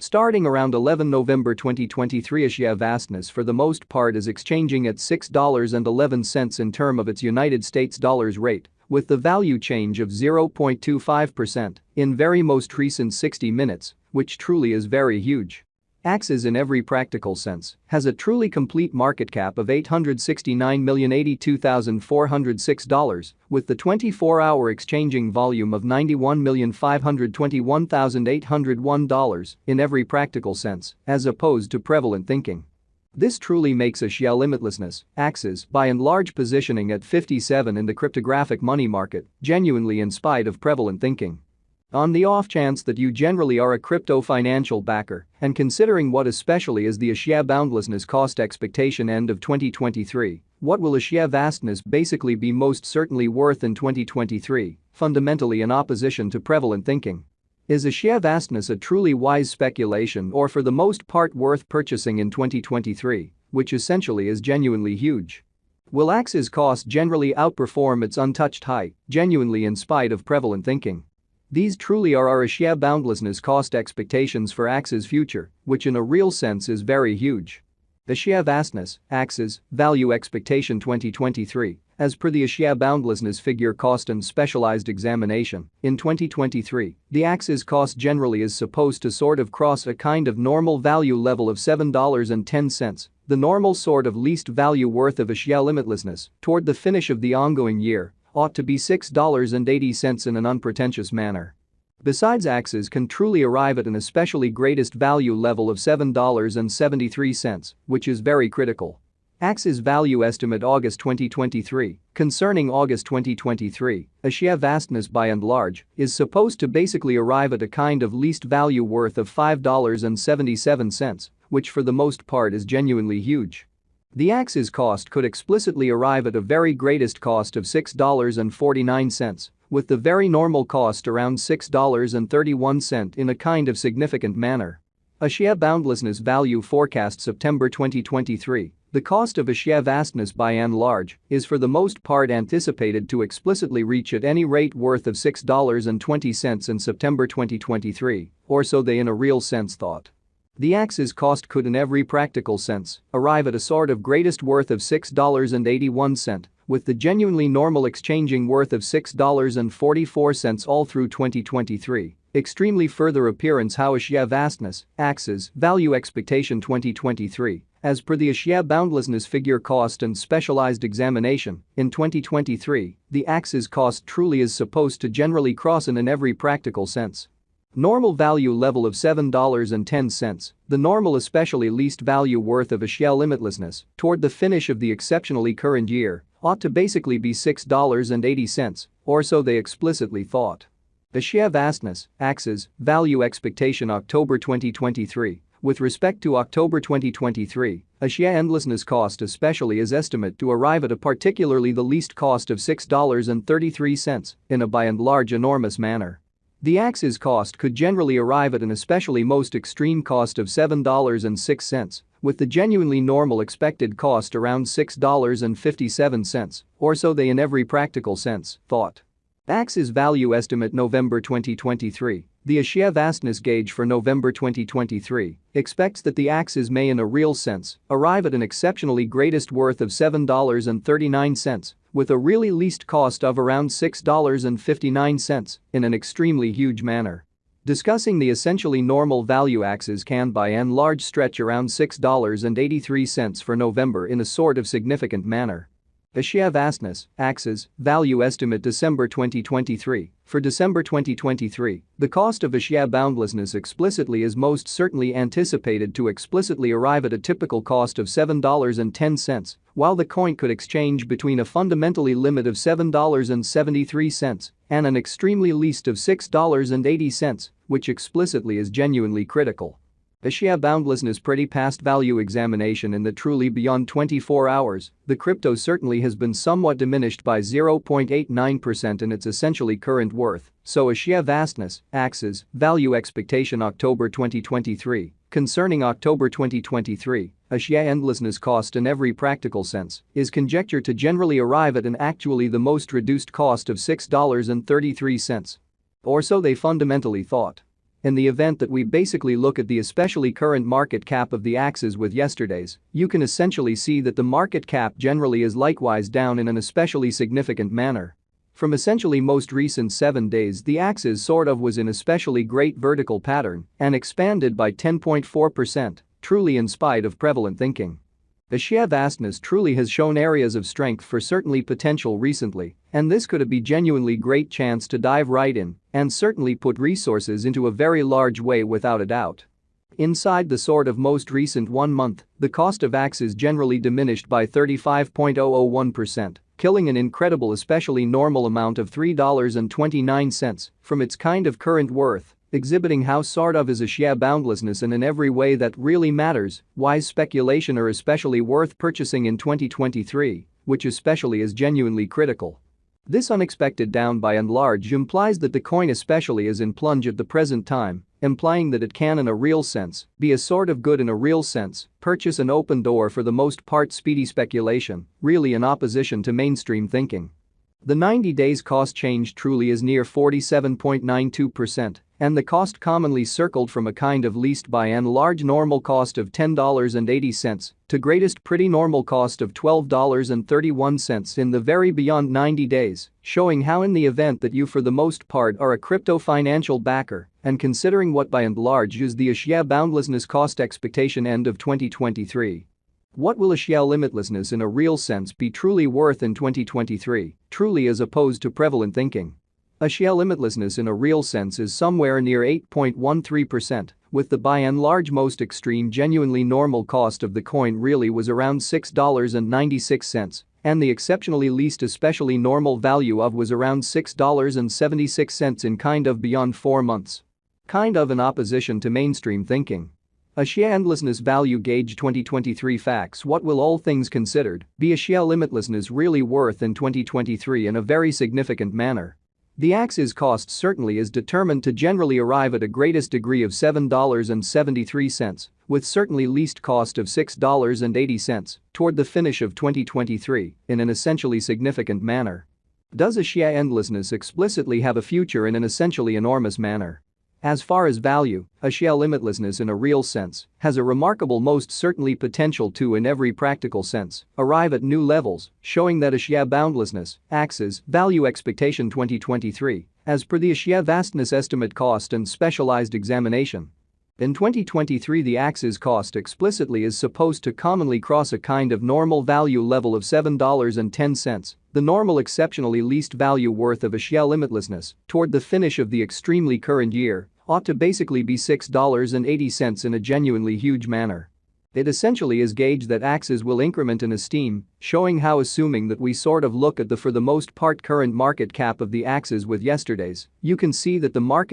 Starting around 11 November 2023, Axie vastness for the most part is exchanging at $6.11 in term of its United States dollars rate, with the value change of 0.25% in very most recent 60 minutes, which truly is very huge. Axie in every practical sense has a truly complete market cap of $869,082,406 with the 24-hour exchanging volume of $91,521,801 in every practical sense, as opposed to prevalent thinking. This truly makes Axie limitlessness, Axie's by and large positioning at 57 in the cryptographic money market, genuinely in spite of prevalent thinking. On the off chance that you generally are a crypto financial backer, and considering what especially is the Axie boundlessness cost expectation end of 2023, what will Axie vastness basically be most certainly worth in 2023, fundamentally in opposition to prevalent thinking? Is Axie vastness a truly wise speculation or for the most part worth purchasing in 2023, which essentially is genuinely huge? Will Axie's cost generally outperform its untouched height, genuinely in spite of prevalent thinking? These truly are our Axie boundlessness cost expectations for Axie's future, which in a real sense is very huge. Axie vastness, Axie's value expectation 2023, as per the Axie boundlessness figure cost and specialized examination, in 2023, the Axie's cost generally is supposed to sort of cross a kind of normal value level of $7.10, the normal sort of least value worth of Axie limitlessness, toward the finish of the ongoing year, ought to be $6.80 in an unpretentious manner. Besides, Axie can truly arrive at an especially greatest value level of $7.73, which is very critical. Axie's value estimate August 2023, concerning August 2023, Axie vastness by and large is supposed to basically arrive at a kind of least value worth of $5.77, which for the most part is genuinely huge. The Axie's cost could explicitly arrive at a very greatest cost of $6.49, with the very normal cost around $6.31 in a kind of significant manner. Axie boundlessness value forecast September 2023, the cost of Axie vastness by and large is for the most part anticipated to explicitly reach at any rate worth of $6.20 in September 2023, or so they in a real sense thought. The Axie's cost could in every practical sense arrive at a sort of greatest worth of $6.81, with the genuinely normal exchanging worth of $6.44 all through 2023. Extremely further appearance how Axie vastness, Axie's value expectation 2023, as per the Axie boundlessness figure cost and specialized examination, in 2023, the Axie's cost truly is supposed to generally cross in every practical sense. Normal value level of $7.10, the normal especially least value worth of Axie limitlessness, toward the finish of the exceptionally current year, ought to basically be $6.80, or so they explicitly thought. Axie vastness, Axie's value expectation October 2023, with respect to October 2023, Axie endlessness cost especially is estimate to arrive at a particularly the least cost of $6.33 in a by and large enormous manner. The Axie's cost could generally arrive at an especially most extreme cost of $7.06, with the genuinely normal expected cost around $6.57, or so they in every practical sense thought. Axie's value estimate November 2023, the Axie vastness gauge for November 2023, expects that the Axie may in a real sense arrive at an exceptionally greatest worth of $7.39, with a really least cost of around $6.59 in an extremely huge manner. Discussing the essentially normal value Axie can by and large stretch around $6.83 for November in a sort of significant manner. Axie vastness, Axie's value estimate December 2023, for December 2023, the cost of Axie boundlessness explicitly is most certainly anticipated to explicitly arrive at a typical cost of $7.10, while the coin could exchange between a fundamentally limit of $7.73 and an extremely least of $6.80, which explicitly is genuinely critical. Axie boundlessness pretty past value examination in the truly beyond 24 hours, the crypto certainly has been somewhat diminished by 0.89% in its essentially current worth, so Axie vastness, Axie's value expectation October 2023, concerning October 2023, Axie endlessness cost in every practical sense is conjectured to generally arrive at an actually the most reduced cost of $6.33. Or so they fundamentally thought. In the event that we basically look at the especially current market cap of the Axes with yesterday's, you can essentially see that the market cap generally is likewise down in an especially significant manner. From essentially most recent 7 days, the Axes sort of was in especially great vertical pattern and expanded by 10.4%, truly in spite of prevalent thinking. The sheer vastness truly has shown areas of strength for certainly potential recently, and this could be genuinely great chance to dive right in and certainly put resources into a very large way without a doubt. Inside the sort of most recent 1 month, the cost of Axes generally diminished by 35.001%, killing an incredible especially normal amount of $3.29 from its kind of current worth, exhibiting how sort of is a sheer boundlessness and in every way that really matters, why speculation are especially worth purchasing in 2023, which especially is genuinely critical. This unexpected down by and large implies that the coin especially is in plunge at the present time, implying that it can in a real sense be a sort of good in a real sense, purchase an open door for the most part speedy speculation, really in opposition to mainstream thinking. The 90 days cost change truly is near 47.92%, and the cost commonly circled from a kind of least by and large normal cost of $10.80 to greatest pretty normal cost of $12.31 in the very beyond 90 days, showing how in the event that you for the most part are a crypto financial backer and considering what by and large is the sheer boundlessness cost expectation end of 2023. What will a sheer limitlessness in a real sense be truly worth in 2023, truly as opposed to prevalent thinking? A sheer limitlessness in a real sense is somewhere near 8.13%, with the by and large most extreme genuinely normal cost of the coin really was around $6.96, and the exceptionally least especially normal value of was around $6.76 in kind of beyond 4 months. Kind of in opposition to mainstream thinking. A sheer endlessness value gauge 2023 facts. What will all things considered be a sheer limitlessness really worth in 2023 in a very significant manner? The Axe's cost certainly is determined to generally arrive at a greatest degree of $7.73, with certainly least cost of $6.80 toward the finish of 2023 in an essentially significant manner. Does a sheer endlessness explicitly have a future in an essentially enormous manner? As far as value, a sheer limitlessness in a real sense has a remarkable most certainly potential to in every practical sense arrive at new levels, showing that a sheer boundlessness, Axes, value expectation 2023, as per the sheer vastness estimate cost and specialized examination. In 2023 the Axes cost explicitly is supposed to commonly cross a kind of normal value level of $7.10, the normal exceptionally least value worth of a sheer limitlessness toward the finish of the extremely current year ought to basically be $6.80 in a genuinely huge manner. It essentially is gauge that Axes will increment in esteem, showing how assuming that we sort of look at the for the most part current market cap of the Axes with yesterday's, you can see that the market